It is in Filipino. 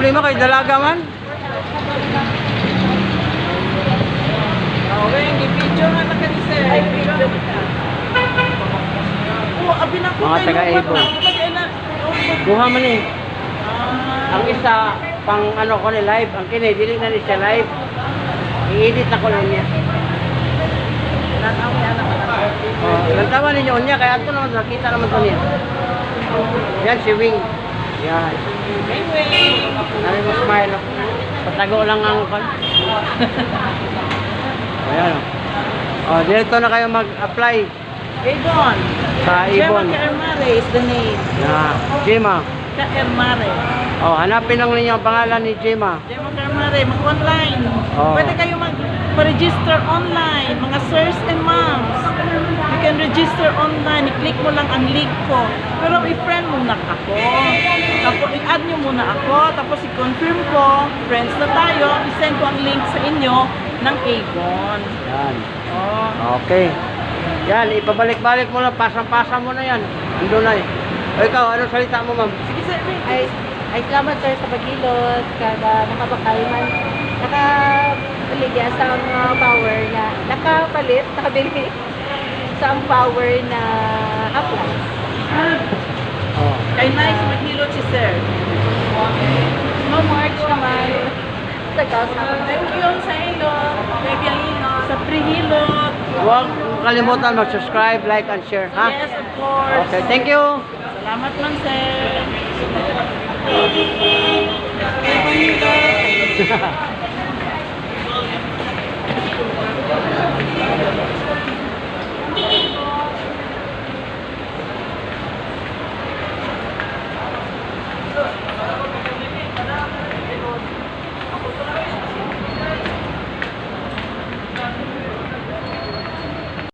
problema kay dalaga man. Okay, i-video nga na kasi sir. Ay, video. Oh, abi na ko. Mga taga-Ibon. Buha man eh. Ang isa, pang ano ko ni live. Ang kini, dili na ni siya live. I-edit na ko lang niya. Lantawan ninyo niya, kaya ito naman, nakita naman ito niya. Yan, si Wing. Yan. Wing. Nari mo smile. Patago lang ang kan. Ayan. O, dito na kayo mag-apply. Ibon. Sa Ibon. Gemma Kermare is the name. Na, Gemma. Kermare. O, hanapin lang ninyo ang pangalan ni Gemma. Gemma Kermare, mag-online. Oh. Pwede kayo mag-register online, mga sirs and moms. You can register online, i-click mo lang ang link ko. Pero i-friend mo na ako. Tapos i-add nyo muna ako, tapos i-confirm ko, friends na tayo, i-send ko ang link sa inyo ng Avon. Yan. Oh. Okay. Yan, ipabalik-balik mo lang, pasang-pasa mo na yan. Ando na eh. O ikaw, anong salita mo, ma'am? Sige sir, Ay salamat sir sa pagilot kada makabakal man nakapaligya sa mga power na nakabili sa power na apply. Oh. kay nice maghilot si sir. March naman sa Thank you sa hilot. Baby ang hilot. Sa pre-hilot. Huwag kalimutan mag-subscribe, like, and share, ha? Yes, of course. Okay, thank you. Salamat man, sir.